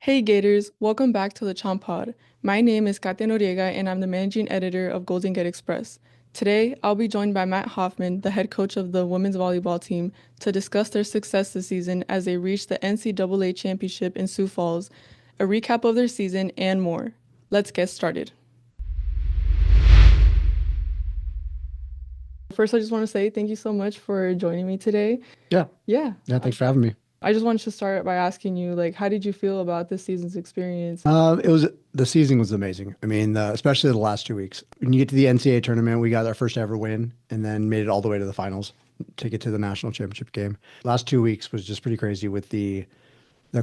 Hey Gators, welcome back to the Chomp Pod. My name is Kathia Noriega and I'm the managing editor of Golden Gate Express. Today, I'll be joined by Matt Hoffman, the head coach of the women's volleyball team, to discuss their success this season as they reached the NCAA championship in Sioux Falls, a recap of their season, and more. Let's get started. First, I just want to say thank you so much for joining me today. Yeah. Yeah, Yeah. Thanks for having me. I just wanted to start by asking you, how did you feel about this season's experience? The season was amazing. I mean, especially the last 2 weeks. When you get to the NCAA tournament, we got our first ever win and then made it all the way to the finals to get to the national championship game. Last 2 weeks was just pretty crazy with the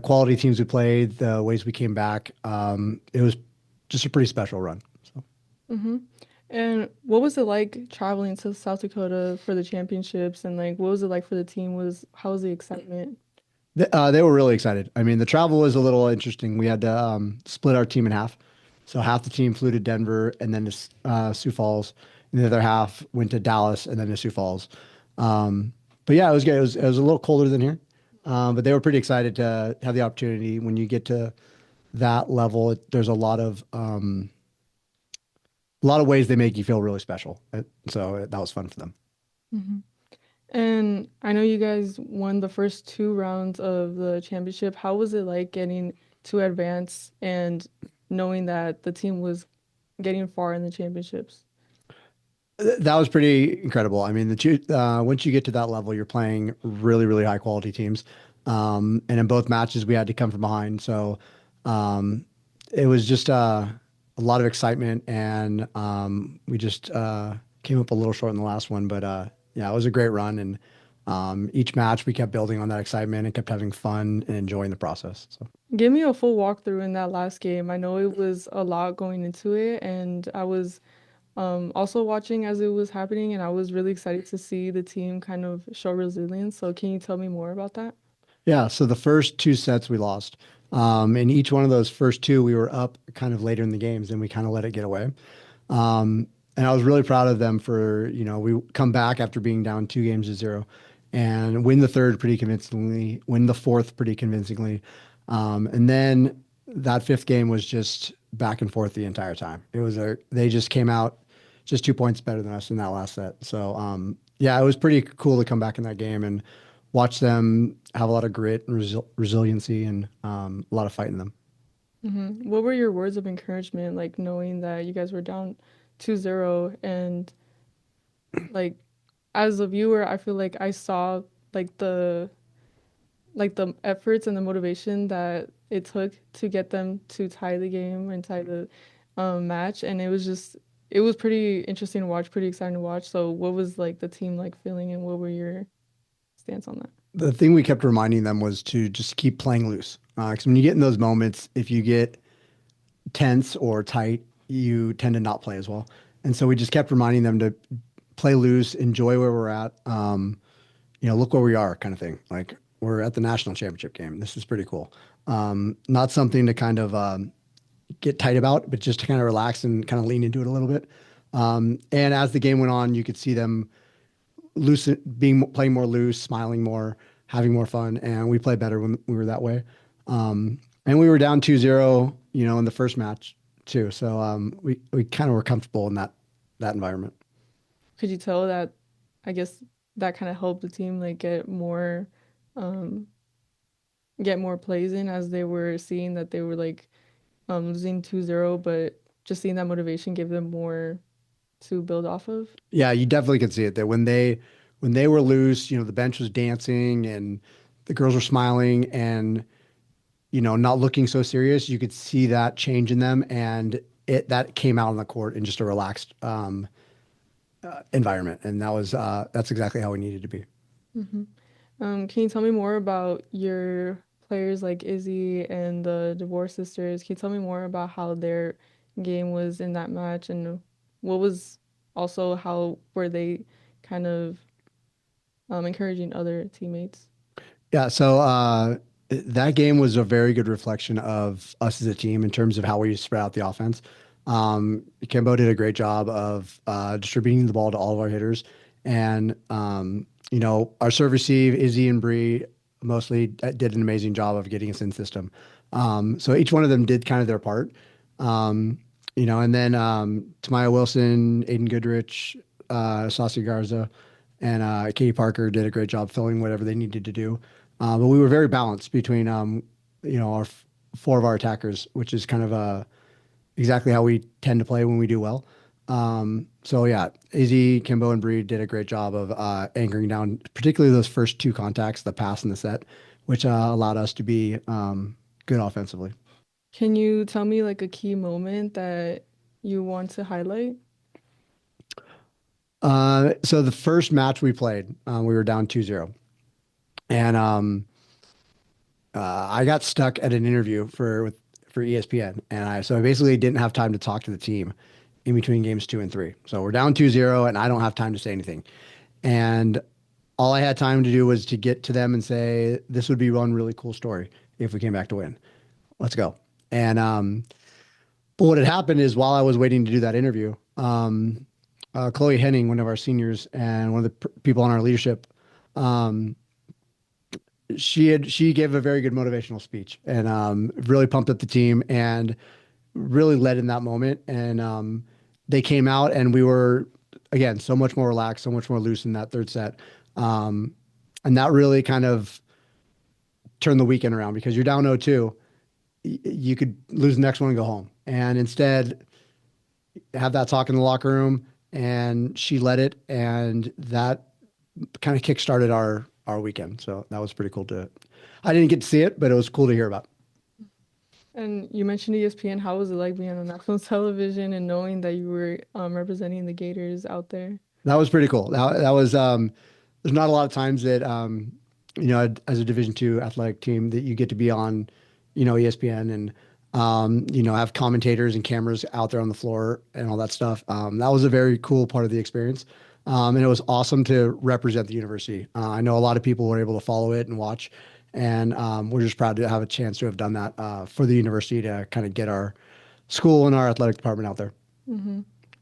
quality teams we played, the ways we came back. It was just a pretty special run. So Mm-hmm. And what was it like traveling to South Dakota for the championships? And what was it like for the team? How was the excitement? they were really excited. I mean, the travel was a little interesting. We had to split our team in half. So half the team flew to Denver and then to Sioux Falls, and the other half went to Dallas and then to Sioux Falls. But yeah, it was good. It was a little colder than here, but they were pretty excited to have the opportunity. When you get to that level, there's a lot of ways they make you feel really special. So that was fun for them. Hmm. And I know you guys won the first two rounds of the championship. How was it like getting to advance and knowing that the team was getting far in the championships? That was pretty incredible. I mean, once you get to that level, you're playing really, really high quality teams. And in both matches, we had to come from behind. So it was just a lot of excitement, and we just came up a little short in the last one. But yeah, it was a great run. And each match, we kept building on that excitement and kept having fun and enjoying the process. So. Give me a full walkthrough in that last game. I know it was a lot going into it, and I was also watching as it was happening, and I was really excited to see the team kind of show resilience. So, can you tell me more about that? Yeah, so the first two sets we lost. And each one of those first two, we were up kind of later in the games and we kind of let it get away. And I was really proud of them for, we come back after being down 2 games to 0 and win the third pretty convincingly, win the fourth pretty convincingly. And then that fifth game was just back and forth the entire time. They just came out just 2 points better than us in that last set. So, yeah, it was pretty cool to come back in that game and watch them have a lot of grit and resiliency and a lot of fight in them. What were your words of encouragement, like knowing that you guys were down 2-0 and like as a viewer, I feel like I saw like the the efforts and the motivation that it took to get them to tie the game and tie the match, and it was pretty interesting to watch, pretty exciting to watch. So, what was like the team like feeling, and what were your stance on that? The thing we kept reminding them was to just keep playing loose. Because when you get in those moments, if you get tense or tight, you tend to not play as well. And so we just kept reminding them to play loose, enjoy where we're at. Look where we are, kind of thing. Like we're at the national championship game. This is pretty cool. Not something to kind of get tight about, but just to kind of relax and kind of lean into it a little bit. And as the game went on, you could see them loose, playing more loose, smiling more, having more fun, and we played better when we were that way. And we were down 2-0, in the first match too. So we kind of were comfortable in that environment. Could you tell that, I guess, that kind of helped the team like um, get more plays in as they were seeing that they were losing 2-0, but just seeing that motivation gave them more to build off of? Yeah, you definitely could see it there when they were loose. The bench was dancing and the girls were smiling and not looking so serious. You could see that change in them, and that came out on the court in just a relaxed environment, and that's exactly how we needed to be. Hmm. Can you tell me more about your players like Izzy and the Divorce Sisters? Can you tell me more about how their game was in that match and what was also how were they kind of encouraging other teammates? Yeah, so that game was a very good reflection of us as a team in terms of how we spread out the offense. Kimbo did a great job of distributing the ball to all of our hitters, and our serve receive, Izzy and Bree mostly did an amazing job of getting us in system. So each one of them did kind of their part. And then Tamaya Wilson, Aiden Goodrich, Saucy Garza, and Katie Parker did a great job filling whatever they needed to do. But we were very balanced between, our four of our attackers, which is kind of exactly how we tend to play when we do well. So yeah, AZ, Kimbo, and Bree did a great job of anchoring down, particularly those first two contacts, the pass and the set, which allowed us to be good offensively. Can you tell me like a key moment that you want to highlight? So the first match we played, we were down 2-0. And I got stuck at an interview for ESPN, and I basically didn't have time to talk to the team in between games 2 and 3. So we're down 2-0, and I don't have time to say anything. And all I had time to do was to get to them and say, "This would be one really cool story if we came back to win. Let's go." And but what had happened is while I was waiting to do that interview, Chloe Henning, one of our seniors and one of the people on our leadership, um, she gave a very good motivational speech and really pumped up the team and really led in that moment. And they came out and we were again so much more relaxed, so much more loose in that third set, um, and that really kind of turned the weekend around because you're down 0-2, you could lose the next one and go home, and instead have that talk in the locker room. And she led it, and that kind of kick-started our weekend. So that was pretty cool to. I didn't get to see it, but it was cool to hear about. And you mentioned ESPN. How was it like being on national television and knowing that you were representing the Gators out there? That was pretty cool. That was there's not a lot of times that as a Division II athletic team that you get to be on, ESPN and have commentators and cameras out there on the floor and all that stuff. That was a very cool part of the experience. And it was awesome to represent the university. I know a lot of people were able to follow it and watch, and we're just proud to have a chance to have done that for the university to kind of get our school and our athletic department out there. Hmm.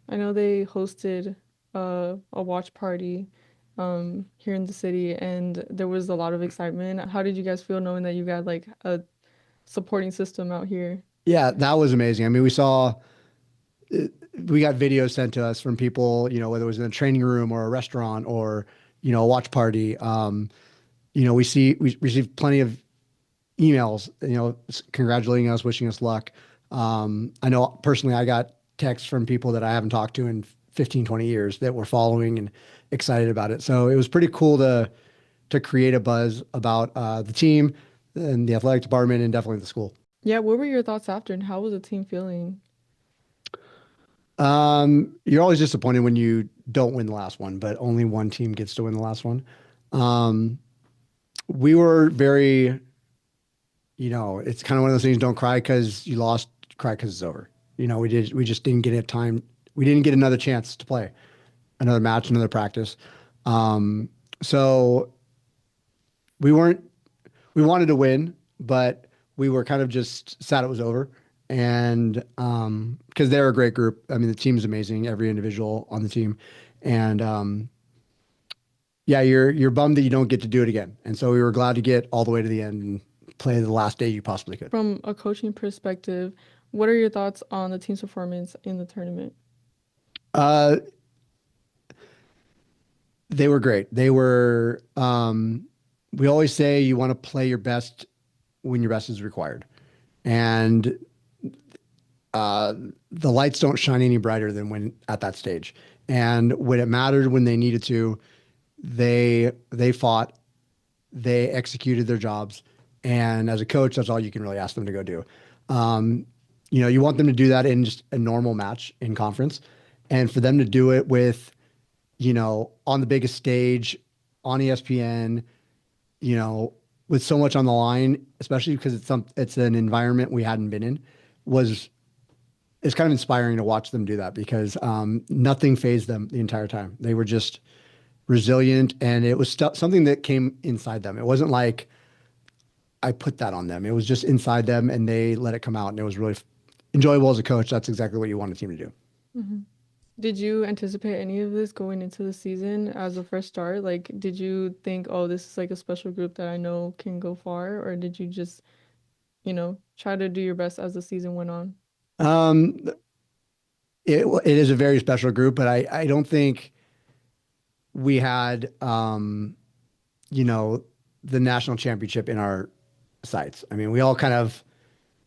I know they hosted a watch party here in the city, and there was a lot of excitement. How did you guys feel knowing that you got like a supporting system out here? Yeah, that was amazing. I mean, we got videos sent to us from people, whether it was in a training room or a restaurant or, a watch party. We received plenty of emails, congratulating us, wishing us luck. I know personally, I got texts from people that I haven't talked to in 15, 20 years that were following and excited about it. So it was pretty cool to create a buzz about the team and the athletic department and definitely the school. Yeah, what were your thoughts after, and how was the team feeling? You're always disappointed when you don't win the last one, but only one team gets to win the last one. Um, we were very, it's kind of one of those things, don't cry because you lost, cry because it's over. We just didn't get it time. We didn't get another chance to play another match, another practice. So we weren't, we wanted to win, but we were kind of just sad it was over. And because they're a great group. I mean, the team's amazing, every individual on the team. And yeah, you're bummed that you don't get to do it again. And so we were glad to get all the way to the end and play the last day you possibly could. From a coaching perspective, what are your thoughts on the team's performance in the tournament? Uh, they were great. We always say you want to play your best when your best is required. And uh, the lights don't shine any brighter than when at that stage. And when it mattered, when they needed to, they fought, they executed their jobs. And as a coach, that's all you can really ask them to go do. Um, you want them to do that in just a normal match in conference, and for them to do it with, on the biggest stage, on ESPN, with so much on the line, especially because it's an environment we hadn't been in, was it's kind of inspiring to watch them do that because nothing fazed them the entire time. They were just resilient, and it was something that came inside them. It wasn't like I put that on them. It was just inside them, and they let it come out, and it was really enjoyable as a coach. That's exactly what you want a team to do. Hmm. Did you anticipate any of this going into the season as a fresh start? Like, did you think, oh, this is like a special group that I know can go far, or did you just, try to do your best as the season went on? Um, it is a very special group, but I don't think we had you know, the national championship in our sights. I mean, we all kind of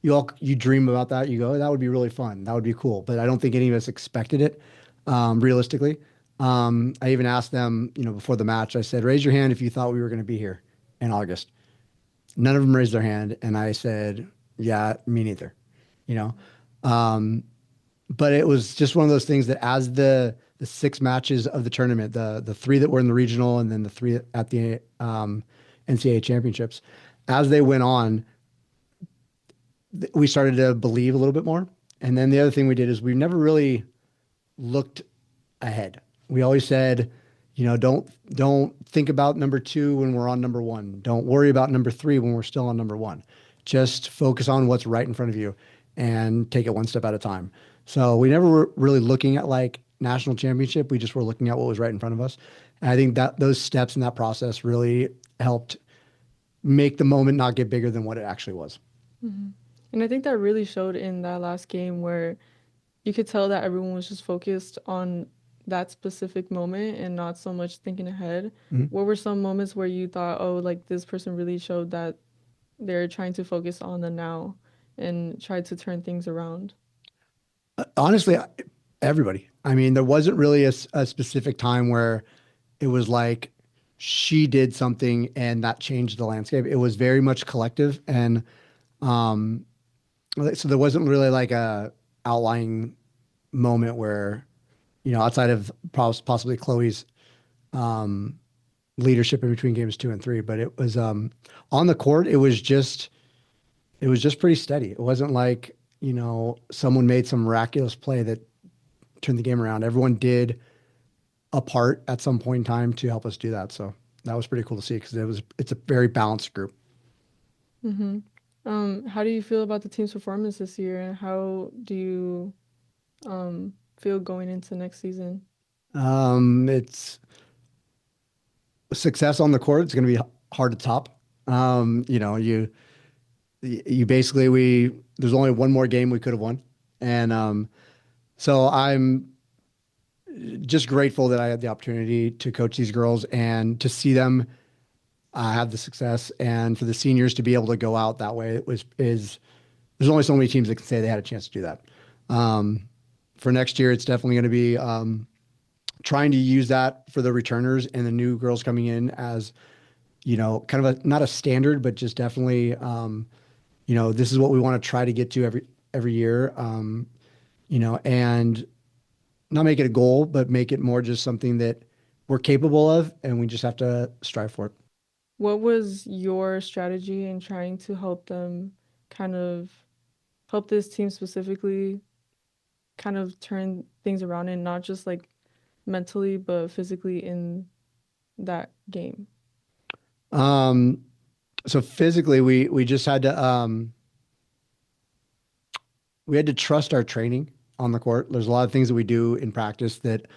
you dream about that. You go, that would be really fun. That would be cool. But I don't think any of us expected it, realistically. I even asked them, before the match, I said, raise your hand if you thought we were going to be here in August. None of them raised their hand. And I said, yeah, me neither, you know? Um, but it was just one of those things that as the six matches of the tournament, the three that were in the regional and then the three at the NCAA championships, as they went on, we started to believe a little bit more. And then the other thing we did is we never really looked ahead. We always said, don't think about number two when we're on number one. Don't worry about number three when we're still on number one. Just focus on what's right in front of you and take it one step at a time. So we never were really looking at like national championship. We just were looking at what was right in front of us. And I think that those steps in that process really helped make the moment not get bigger than what it actually was. Hmm. And I think that really showed in that last game where you could tell that everyone was just focused on that specific moment and not so much thinking ahead. Mhm. What were some moments where you thought, oh, like this person really showed that they're trying to focus on the now and try to turn things around? Honestly, everybody. I mean, there wasn't really a specific time where it was like she did something and that changed the landscape. It was very much collective, and um, so there wasn't really like a outlying moment where outside of possibly Chloe's um, leadership in between games two and three, but it was on the court. It was just pretty steady. It wasn't like someone made some miraculous play that turned the game around. Everyone did a part at some point in time to help us do that. So that was pretty cool to see because it's a very balanced group. Mm-hmm. How do you feel about the team's performance this year, and how do you feel going into next season? It's success on the court. It's going to be hard to top. You basically there's only one more game we could have won, and so I'm just grateful that I had the opportunity to coach these girls and to see them have the success, and for the seniors to be able to go out that way. It was is There's only so many teams that can say they had a chance to do that. Um, for next year, it's definitely going to be trying to use that for the returners and the new girls coming in as kind of not a standard, but just definitely this is what we want to try to get to every year. And not make it a goal, but make it more just something that we're capable of, and we just have to strive for it. What was your strategy in trying to help them kind of help this team specifically kind of turn things around and not just like mentally but physically in that game? Um, so physically, we just had to we had to trust our training on the court. There's a lot of things that we do in practice that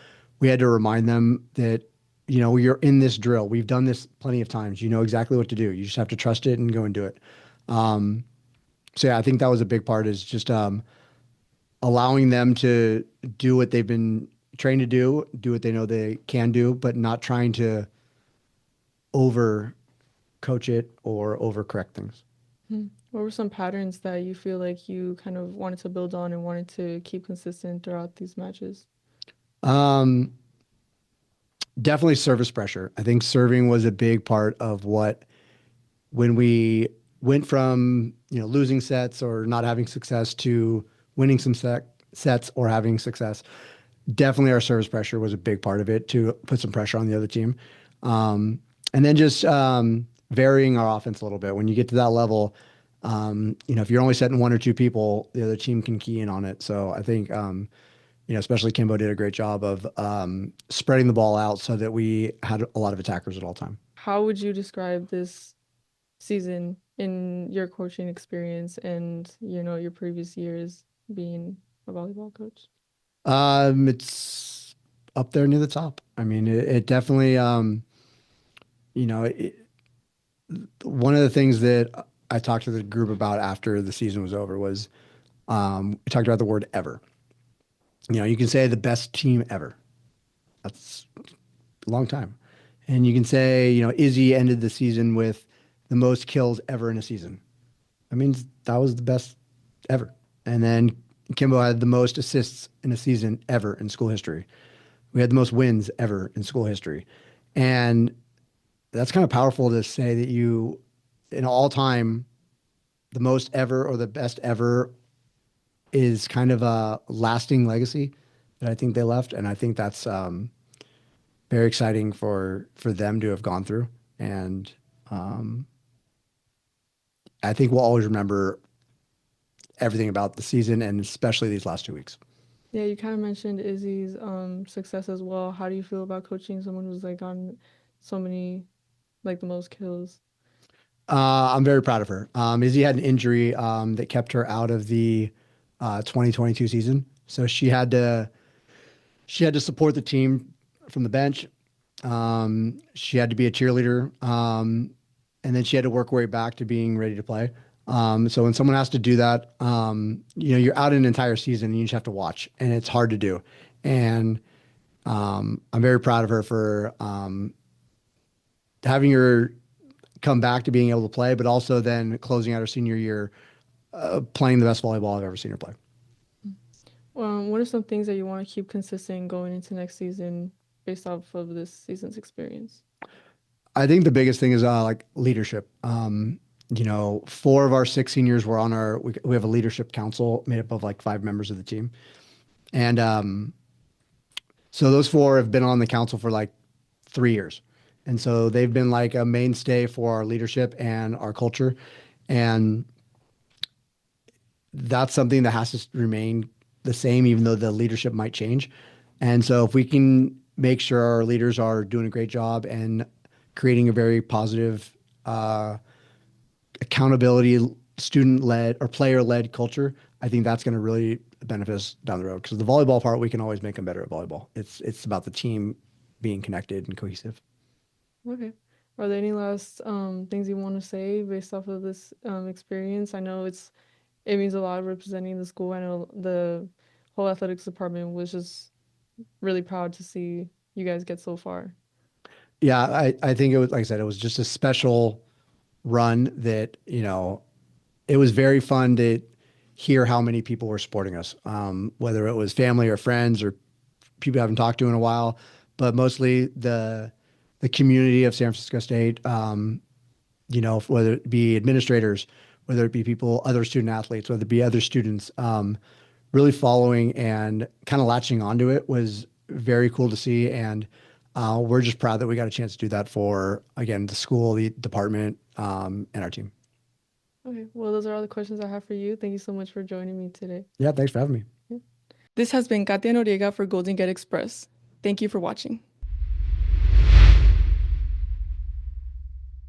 we had to remind them that you're in this drill. We've done this plenty of times. You know exactly what to do. You just have to trust it and go and do it. Um, so yeah, I think that was a big part is just allowing them to do what they've been trained to do what they know they can do, but not trying to over coach it or overcorrect things. Hmm. What were some patterns that you feel like you kind of wanted to build on and wanted to keep consistent throughout these matches? Um, Definitely service pressure. I think serving was a big part of what when we went from losing sets or not having success to winning some sets or having success. Definitely our service pressure was a big part of it to put some pressure on the other team. And then just varying our offense a little bit. When you get to that level, if you're only setting one or two people, the other team can key in on it. So I think, especially Kimbo did a great job of spreading the ball out so that we had a lot of attackers at all time. How would you describe this season in your coaching experience and your previous years being a volleyball coach? It's up there near the top. I mean, it definitely, you know, it, one of the things that I talked to the group about after the season was over was we talked about the word ever. You can say the best team ever. That's a long time. And you can say, Izzy ended the season with the most kills ever in a season. That means that was the best ever. And then Kimbo had the most assists in a season ever in school history. We had the most wins ever in school history. And that's kind of powerful to say that you, in all time, the most ever or the best ever is kind of a lasting legacy that I think they left. And I think that's very exciting for them to have gone through. And um, I think we'll always remember everything about the season and especially these last 2 weeks. Yeah, you kind of mentioned Izzy's success as well. How do you feel about coaching someone who's like on so many like the most kills? I'm very proud of her. Izzy had an injury that kept her out of the 2022 season, so she had to support the team from the bench. She had to be a cheerleader, and then she had to work her way back to being ready to play. So when someone has to do that, you're out an entire season and you just have to watch, and it's hard to do. And I'm very proud of her for having her come back to being able to play, but also then closing out her senior year, playing the best volleyball I've ever seen her play. What are some things that you want to keep consistent going into next season based off of this season's experience? I think the biggest thing is like leadership. 4 of our 6 seniors were on we have a leadership council made up of like 5 members of the team. And so those 4 have been on the council for like 3 years. And so they've been like a mainstay for our leadership and our culture. And that's something that has to remain the same, even though the leadership might change. And so if we can make sure our leaders are doing a great job and creating a very positive, accountability, student-led or player-led culture, I think that's going to really benefit us down the road. Because the volleyball part, we can always make them better at volleyball. It's about the team being connected and cohesive. Okay. Are there any last things you want to say based off of this experience? I know it means a lot representing the school. I know the whole athletics department was just really proud to see you guys get so far. Yeah, I think it was, like I said, it was just a special run that, it was very fun to hear how many people were supporting us, whether it was family or friends or people I haven't talked to in a while, but mostly the community of San Francisco State, whether it be administrators, whether it be people, other student athletes, whether it be other students, really following and kind of latching onto it was very cool to see. And we're just proud that we got a chance to do that for, again, the school, the department, and our team. Okay. Well, those are all the questions I have for you. Thank you so much for joining me today. Yeah, thanks for having me. This has been Kathia Noriega for Golden Gate Express. Thank you for watching.